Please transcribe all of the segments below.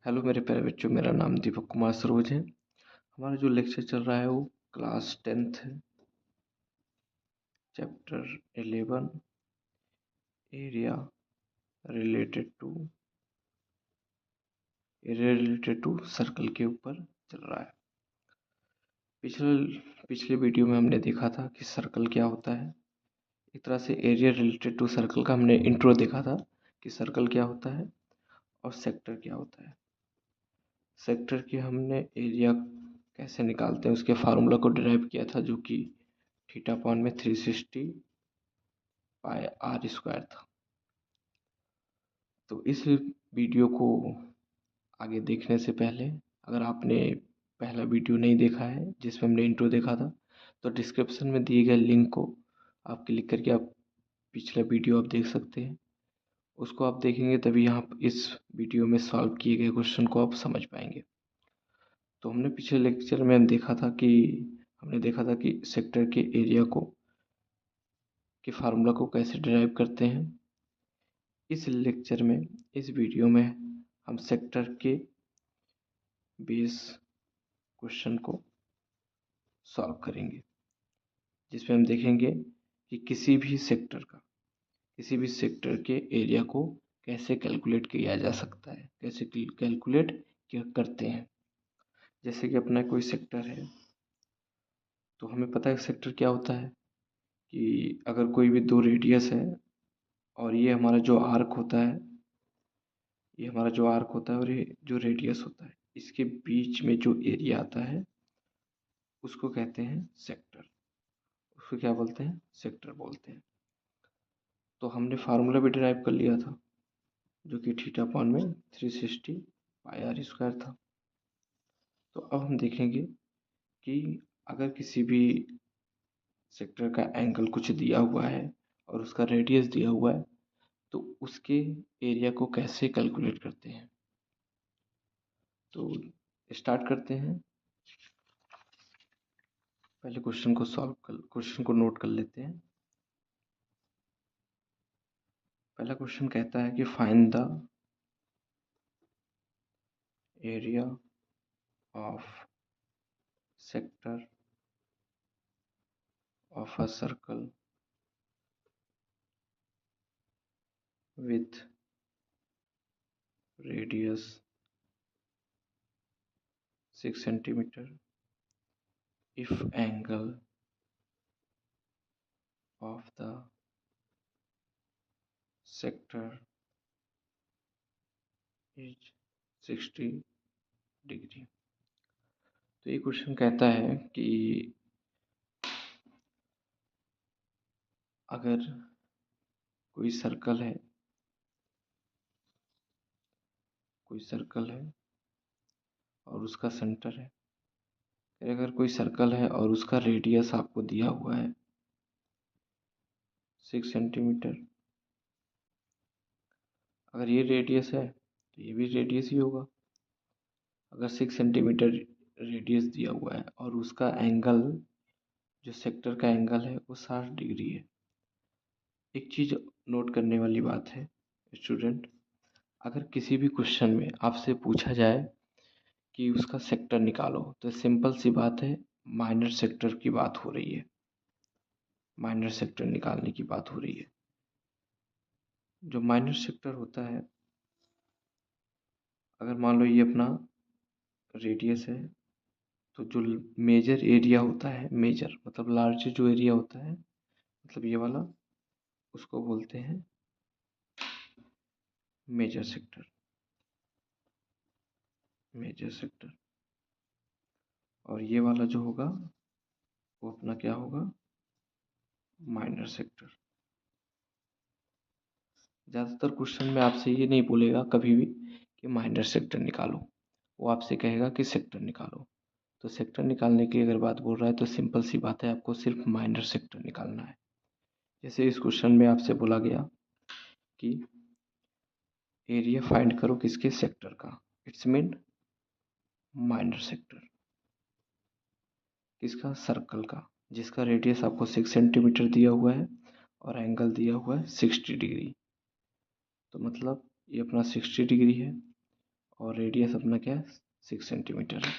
Hello मेरे प्यारे बच्चों, मेरा नाम दीपक कुमार सरोज है। हमारा जो लेक्चर चल रहा है वो क्लास 10th है, chapter 11 area related to circle के ऊपर चल रहा है। पिछले वीडियो में हमने देखा था कि सर्कल क्या होता है। एक तरह से एरिया रिलेटेड टू सर्कल का हमने इंट्रो देखा था कि सर्कल क्या होता है और सेक्टर क्या होता है। सेक्टर की हमने एरिया कैसे निकालते हैं उसके फार्मूला को डिराइव किया था, जो कि थीटा अपॉन में 360 पाई आर स्क्वायर था। तो इस वीडियो को आगे देखने से पहले, अगर आपने पहला वीडियो नहीं देखा है जिसमें हमने इंट्रो देखा था, तो डिस्क्रिप्शन में दिए गए लिंक को आप क्लिक करके आप पिछला वीडियो आप देख सकते हैं। उसको आप देखेंगे तभी यहाँ इस वीडियो में सॉल्व किए गए क्वेश्चन को आप समझ पाएंगे। तो हमने पिछले लेक्चर में हमने देखा था कि सेक्टर के एरिया के फार्मूला को कैसे डिराइव करते हैं। इस लेक्चर में, इस वीडियो में हम सेक्टर के बेस क्वेश्चन को सॉल्व करेंगे, जिसमें हम देखेंगे कि किसी भी सेक्टर के एरिया को कैसे कैलकुलेट किया जा सकता है, कैसे कैलकुलेट करते हैं। जैसे कि अपना कोई सेक्टर है, तो हमें पता है सेक्टर क्या होता है कि अगर कोई भी दो रेडियस है और ये हमारा जो आर्क होता है, और ये जो रेडियस होता है, इसके बीच में जो एरिया आता है उसको कहते हैं सेक्टर। उसको क्या बोलते हैं? सेक्टर बोलते हैं। तो हमने फार्मूला भी डिराइव कर लिया था, जो कि थीटा अपॉन में 360 पाई आर स्क्वायर था। तो अब हम देखेंगे कि अगर किसी भी सेक्टर का एंगल कुछ दिया हुआ है और उसका रेडियस दिया हुआ है, तो उसके एरिया को कैसे कैलकुलेट करते हैं। तो स्टार्ट करते हैं। पहले क्वेश्चन को नोट कर लेते हैं। पहला क्वेश्चन कहता है कि find the area of sector of a circle with radius 6 centimeter if angle of the sector is 60 degree. तो ये क्वेश्चन कहता है कि अगर कोई सर्कल है और उसका सेंटर है, अगर कोई सर्कल है और उसका रेडियस आपको दिया हुआ है 6 सेंटीमीटर, अगर ये रेडियस है तो ये भी रेडियस ही होगा। अगर 6 सेंटीमीटर रेडियस दिया हुआ है और उसका एंगल, जो सेक्टर का एंगल है, वो 60 डिग्री है। एक चीज नोट करने वाली बात है स्टूडेंट, अगर किसी भी क्वेश्चन में आपसे पूछा जाए कि उसका सेक्टर निकालो, तो सिंपल सी बात है, माइनर सेक्टर की बात हो रही है। माइनर सेक्टर निकालने की बात हो रही है। जो माइनर सेक्टर होता है, अगर मान लो ये अपना रेडियस है, तो जो मेजर एरिया होता है, मेजर मतलब लार्ज जो एरिया होता है, मतलब ये वाला, उसको बोलते हैं मेजर सेक्टर। Major sector. और ये वाला जो होगा वो अपना क्या होगा? Minor sector. ज़्यादातर क्वेश्चन में आपसे ये नहीं बोलेगा कभी भी कि माइनर सेक्टर निकालो, वो आपसे कहेगा कि सेक्टर निकालो। तो सेक्टर निकालने की अगर बात बोल रहा है तो सिंपल सी बात है, आपको सिर्फ माइनर सेक्टर निकालना है। जैसे इस क्वेश्चन में आपसे बोला गया कि एरिया फाइंड करो किसके? सेक्टर का। It's mean minor sector. किसका? सर्कल का, जिसका रेडियस आपको 6 सेंटीमीटर दिया हुआ है और एंगल दिया हुआ है 60 डिग्री। तो मतलब ये अपना 60 डिग्री है और रेडियस अपना क्या है 6 सेंटीमीटर है।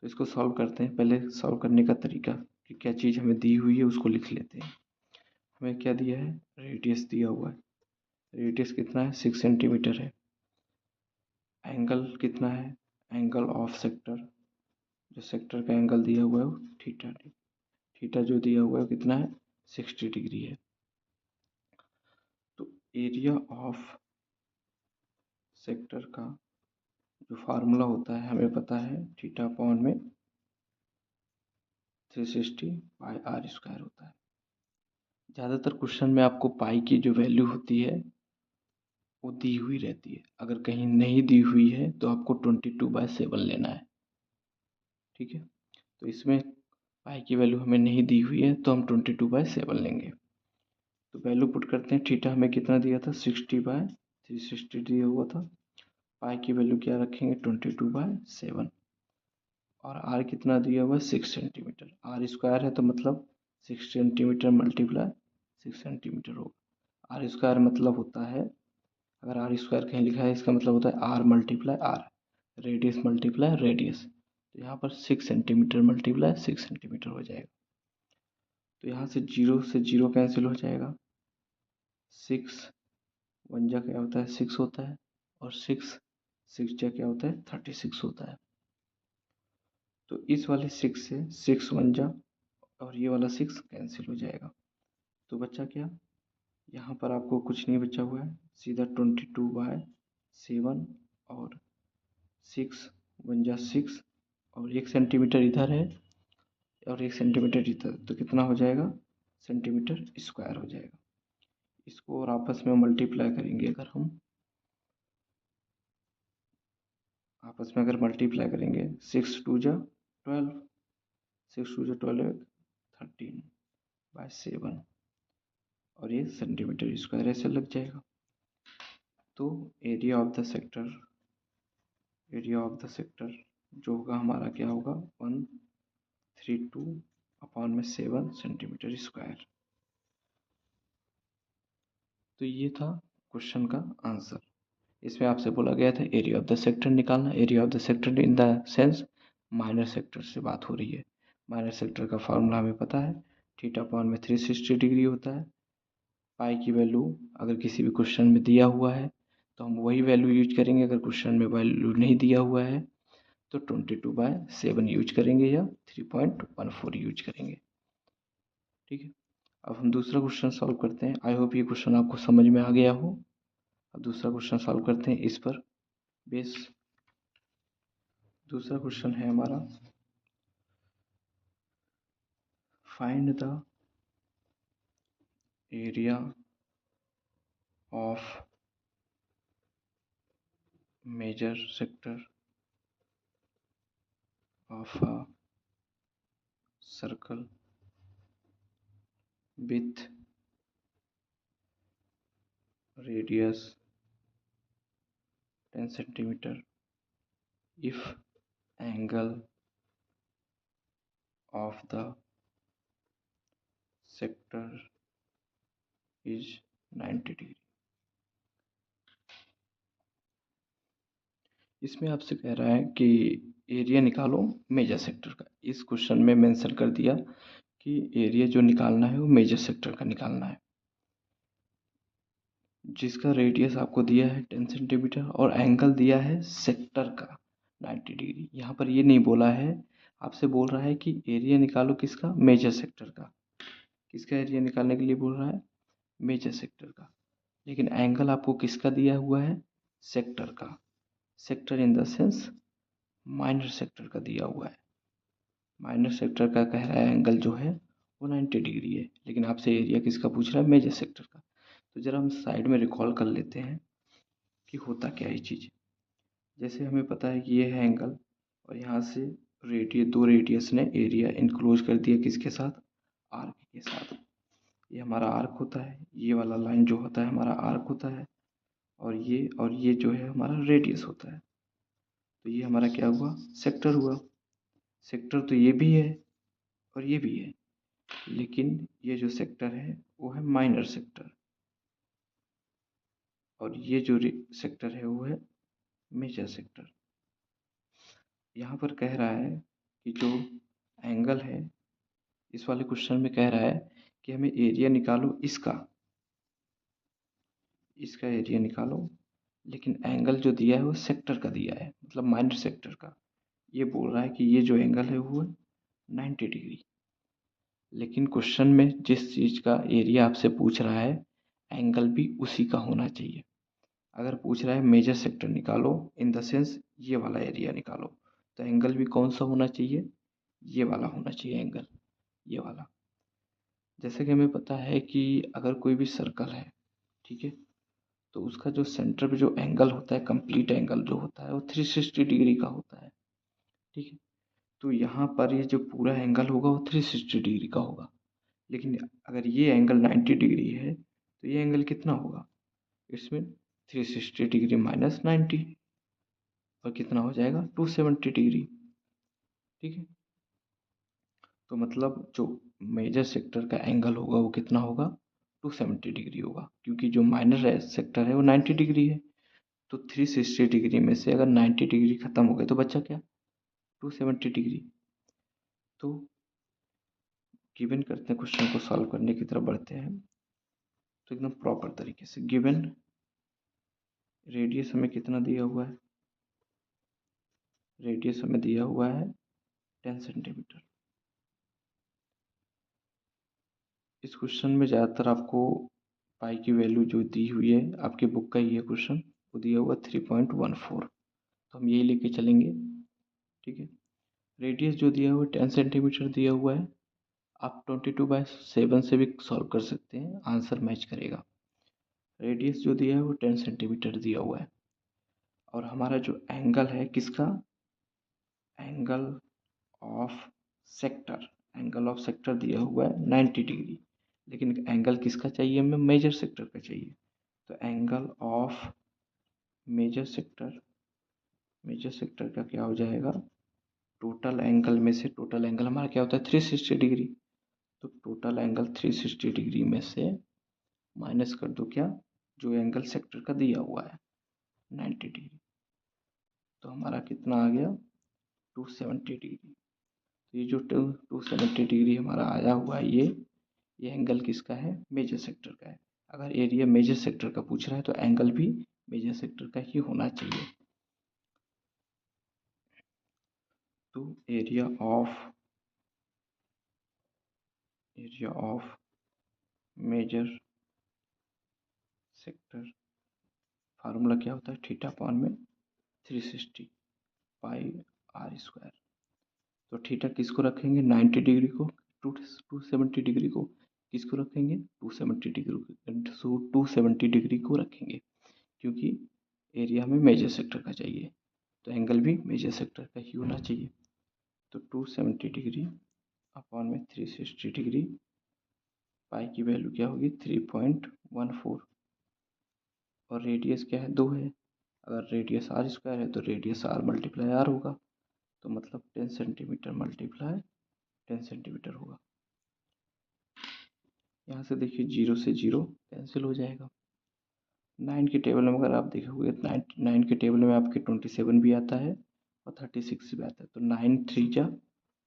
तो इसको सॉल्व करते हैं। पहले सॉल्व करने का तरीका कि क्या चीज़ हमें दी हुई है उसको लिख लेते हैं। हमें क्या दिया है, रेडियस दिया हुआ है। रेडियस कितना है 6 सेंटीमीटर है। एंगल कितना है, एंगल ऑफ सेक्टर, जो सेक्टर का एंगल दिया हुआ है वो थीटा, थीटा जो दिया हुआ है कितना है 60 डिग्री है। तो एरिया ऑफ सेक्टर का जो फार्मूला होता है हमें पता है, थीटा अपॉन में 360 बाई आर स्क्वायर होता है। ज़्यादातर क्वेश्चन में आपको पाई की जो वैल्यू होती है वो दी हुई रहती है। अगर कहीं नहीं दी हुई है तो आपको 22/7 लेना है, ठीक है। तो इसमें पाई की वैल्यू हमें नहीं दी हुई है तो हम 22/7 लेंगे। तो वैल्यू पुट करते हैं। थीटा हमें कितना दिया था 60/360 दिया हुआ था। पाई की वैल्यू क्या रखेंगे 22/7 और आर कितना दिया हुआ है 6 सेंटीमीटर। आर स्क्वायर है तो मतलब 6 सेंटीमीटर मल्टीप्लाई 6 सेंटीमीटर होगा। आर स्क्वायर मतलब होता है, अगर आर स्क्वायर कहीं लिखा है इसका मतलब होता है R multiply R, radius multiply radius. तो यहाँ पर 6 सेंटीमीटर मल्टीप्लाई 6 सेंटीमीटर हो जाएगा। तो यहाँ से जीरो कैंसिल हो जाएगा। 6 1 जा क्या होता है 6 होता है और 6 6 जा क्या होता है 36 होता है। तो इस वाले 6 से 6 1 जा और ये वाला 6 कैंसिल हो जाएगा। तो बचा क्या, यहाँ पर आपको कुछ नहीं बचा हुआ है, सीधा 22/7 और 6 1 जा 6 और 1 सेंटीमीटर इधर है और 1 सेंटीमीटर इधर, तो कितना हो जाएगा सेंटीमीटर स्क्वायर हो जाएगा। इसको और आपस में मल्टीप्लाई करेंगे, अगर हम आपस में अगर मल्टीप्लाई करेंगे 6 2 जा 12, 6 2 जा 12 13/7 और ये सेंटीमीटर स्क्वायर ऐसे लग जाएगा। तो area of the sector, area of the sector जो होगा हमारा क्या होगा 132/7 सेंटीमीटर स्क्वायर। तो ये था क्वेश्चन का आंसर। इसमें आपसे बोला गया था एरिया ऑफ द सेक्टर निकालना। Area of the sector in the sense minor sector से बात हो रही है। माइनर सेक्टर का फॉर्मूला हमें पता है, थीटा अपॉन में 360 डिग्री होता है। पाई की वैल्यू अगर किसी भी क्वेश्चन में दिया हुआ है तो हम वही वैल्यू यूज करेंगे, अगर क्वेश्चन में वैल्यू नहीं दिया हुआ है तो 22/7 यूज करेंगे या 3.14 यूज करेंगे, ठीक है। अब हम दूसरा क्वेश्चन सॉल्व करते हैं। आई होप ये क्वेश्चन आपको समझ में आ गया हो। अब दूसरा क्वेश्चन सॉल्व करते हैं इस पर बेस। दूसरा क्वेश्चन है हमारा, find the area of major sector of a circle with radius 10 centimeter if angle of the sector is 90 degree. इसमें आपसे कह रहा है कि एरिया निकालो मेजर सेक्टर का। इस क्वेश्चन में मेंशन कर दिया कि एरिया जो निकालना है वो मेजर सेक्टर का निकालना है, जिसका रेडियस आपको दिया है 10 सेंटीमीटर और एंगल दिया है सेक्टर का 90 डिग्री। यहाँ पर ये नहीं बोला है, आपसे बोल रहा है कि एरिया निकालो किसका, मेजर सेक्टर का। किसका एरिया निकालने के लिए बोल रहा है, मेजर सेक्टर का। लेकिन एंगल आपको किसका दिया हुआ है, सेक्टर का। Sector in the sense minor sector का दिया हुआ है। माइनर सेक्टर का कह रहा है एंगल जो है वो 90 डिग्री है, लेकिन आपसे एरिया किसका पूछ रहा है, मेजर सेक्टर का। तो जरा हम साइड में रिकॉल कर लेते हैं कि होता क्या है चीज़। जैसे हमें पता है कि ये है एंगल और यहाँ से दो रेडियस ने एरिया इनक्लोज कर दिया किसके साथ, आर्क के साथ। ये हमारा आर्क होता है, ये वाला लाइन जो होता है हमारा आर्क होता है और ये जो है हमारा रेडियस होता है। तो ये हमारा क्या हुआ, सेक्टर हुआ। सेक्टर तो ये भी है और ये भी है, लेकिन ये जो सेक्टर है वो है माइनर सेक्टर और ये जो सेक्टर है वो है मेजर सेक्टर। यहाँ पर कह रहा है कि जो एंगल है, इस वाले क्वेश्चन में कह रहा है कि हमें एरिया निकालो इसका एरिया निकालो, लेकिन एंगल जो दिया है वो सेक्टर का दिया है, मतलब माइनर सेक्टर का। ये बोल रहा है कि ये जो एंगल है वो 90 डिग्री। लेकिन क्वेश्चन में जिस चीज़ का एरिया आपसे पूछ रहा है, एंगल भी उसी का होना चाहिए। अगर पूछ रहा है मेजर सेक्टर निकालो, इन द सेंस ये वाला एरिया निकालो, तो एंगल भी कौन सा होना चाहिए? ये वाला होना चाहिए एंगल, ये वाला। जैसे कि हमें पता है कि अगर कोई भी सर्कल है, ठीक है, तो उसका जो सेंटर पे जो एंगल होता है, कंप्लीट एंगल जो होता है वो 360 डिग्री का होता है, ठीक है। तो यहाँ पर ये जो पूरा एंगल होगा वो 360 डिग्री का होगा। लेकिन अगर ये एंगल 90 डिग्री है तो ये एंगल कितना होगा? इसमें 360 डिग्री माइनस 90, और कितना हो जाएगा? 270 डिग्री, ठीक है। तो मतलब जो मेजर सेक्टर का एंगल होगा वो कितना होगा? 270 डिग्री होगा, क्योंकि जो माइनर सेक्टर है वो 90 डिग्री है। तो 360 डिग्री में से अगर 90 डिग्री खत्म हो गए तो बचा क्या? 270 डिग्री। तो गिवन करते हैं, क्वेश्चन को सॉल्व करने की तरफ बढ़ते हैं। तो एकदम प्रॉपर तरीके से गिवन रेडियस हमें कितना दिया हुआ है? रेडियस हमें दिया हुआ है 10 सेंटीमीटर। इस क्वेश्चन में ज़्यादातर आपको पाई की वैल्यू जो दी हुई है, आपकी बुक का ही है क्वेश्चन, वो दिया हुआ 3.14, तो हम यही लेके चलेंगे, ठीक है। रेडियस जो दिया हुआ है 10 सेंटीमीटर दिया हुआ है। आप 22/7 से भी सॉल्व कर सकते हैं, आंसर मैच करेगा। रेडियस जो दिया है वो 10 सेंटीमीटर दिया हुआ है, और हमारा जो एंगल है किसका? Angle of sector. Angle of sector दिया हुआ है 90 डिग्री, लेकिन एंगल किसका चाहिए हमें? मेजर सेक्टर का चाहिए। तो angle of major sector, major sector का क्या हो जाएगा? टोटल एंगल में से, टोटल एंगल हमारा क्या होता है? 360 डिग्री। तो टोटल एंगल 360 डिग्री में से माइनस कर दो क्या? जो एंगल सेक्टर का दिया हुआ है 90 डिग्री। तो हमारा कितना आ गया? 270 डिग्री। तो ये जो 270 डिग्री हमारा आया हुआ है, ये एंगल किसका है? मेजर सेक्टर का है। अगर एरिया मेजर सेक्टर का पूछ रहा है तो एंगल भी मेजर सेक्टर का ही होना चाहिए। तो area of major sector, formula क्या होता है? थीटा अपॉन में 360 पाई आर स्क्वायर। तो थीटा किसको रखेंगे? 90 डिग्री को। 270 डिग्री को किसको रखेंगे? 270 डिग्री को, 270 डिग्री को रखेंगे, क्योंकि एरिया हमें मेजर सेक्टर का चाहिए, तो एंगल भी मेजर सेक्टर का ही होना चाहिए। तो 270 डिग्री अपॉन में 360 डिग्री, पाई की वैल्यू क्या होगी? 3.14, और रेडियस क्या है? 2 है। अगर रेडियस आर स्क्वायर है तो रेडियस आर मल्टीप्लाई आर होगा, तो मतलब 10 सेंटीमीटर मल्टीप्लाई 10 सेंटीमीटर होगा। यहाँ से देखिए 0 से 0 कैंसिल हो जाएगा। 9 के टेबल में अगर आप देखोगे, 9 के टेबल में आपके 27 भी आता है और 36 भी आता है। तो 9 3 जा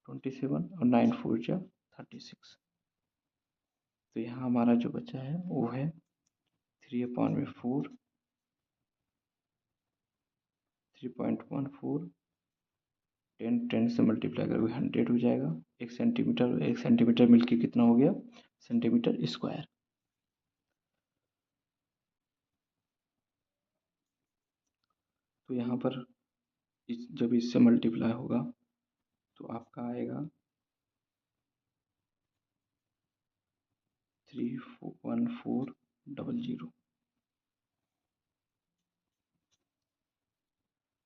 27 और 9 4 जा 36। तो यहाँ हमारा जो बचा है वो है 3/4, 3.14, 10 से मल्टीप्लाई करोगे 100 हो जाएगा। 1 सेंटीमीटर मिलके कितना हो गया? Centimetre square. तो यहाँ पर जब इससे मल्टीप्लाई होगा तो आपका आएगा 31400।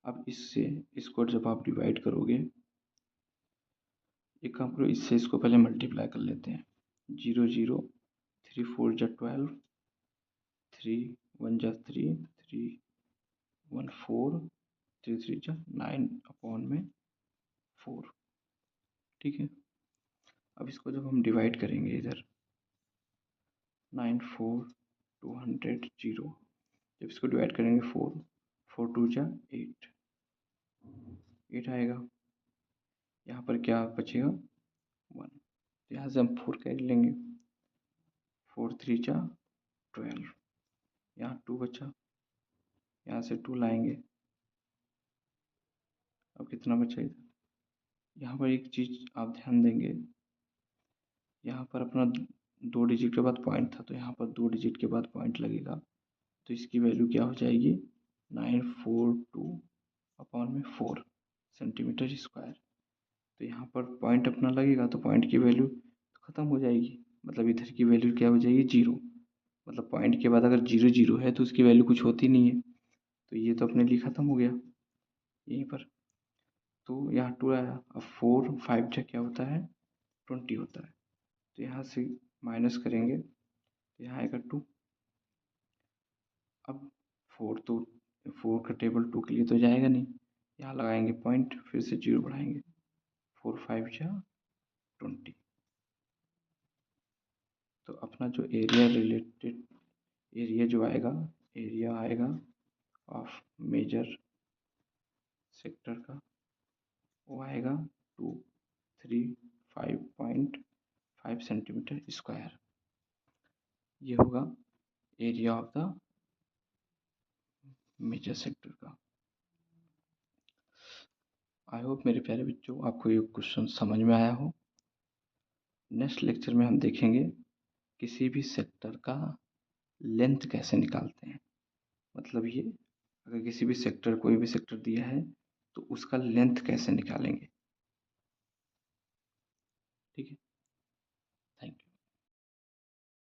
अब इससे इसको जब आप डिवाइड करोगे, एक काम करो, इससे इसको पहले मल्टीप्लाई कर लेते हैं। 0 0, 3 4 जा 12, 3 1 जा 3, 3 1 4, 3 3 जा 9/4, ठीक है। अब इसको जब हम डिवाइड करेंगे इधर 9 4 200 0, जब इसको डिवाइड करेंगे 4 4 2 जा 8 आएगा। यहाँ पर क्या बचेगा 1, तो यहाँ से हम 4 कैरी लेंगे, 4 3 जा 12, यहाँ 2 बचा, यहाँ से 2 लाएंगे, अब कितना बचा इधर। यहाँ पर एक चीज़ आप ध्यान देंगे, यहाँ पर अपना 2 डिजिट के बाद पॉइंट था, तो यहाँ पर 2 डिजिट के बाद पॉइंट लगेगा, तो इसकी वैल्यू क्या हो जाएगी 942/4 सेंटीमीटर स्क्वायर। तो यहाँ पर पॉइंट अपना लगेगा तो पॉइंट की वैल्यू ख़त्म हो जाएगी, मतलब इधर की वैल्यू क्या हो जाएगी 0, मतलब पॉइंट के बाद अगर 0 0 है तो उसकी वैल्यू कुछ होती नहीं है, तो ये तो अपने लिए ख़त्म हो गया यहीं पर। तो यहाँ 2 आया, अब 4 5 जा क्या होता है 20 होता है, तो यहाँ से माइनस करेंगे तो यहाँ आएगा 2। अब 4 का टेबल 2 के लिए तो जाएगा नहीं, यहाँ लगाएंगे पॉइंट, फिर से 0 बढ़ाएंगे, 4 5 जा 20। तो अपना जो एरिया जो आएगा, एरिया आएगा ऑफ मेजर सेक्टर का, वो आएगा 235.5 सेंटीमीटर स्क्वायर। ये होगा area of the major sector का। आई होप मेरे प्यारे बच्चों आपको ये क्वेश्चन समझ में आया हो। नेक्स्ट लेक्चर में हम देखेंगे किसी भी सेक्टर का लेंथ कैसे निकालते हैं, मतलब ये अगर किसी भी सेक्टर कोई भी सेक्टर दिया है तो उसका लेंथ कैसे निकालेंगे, ठीक है।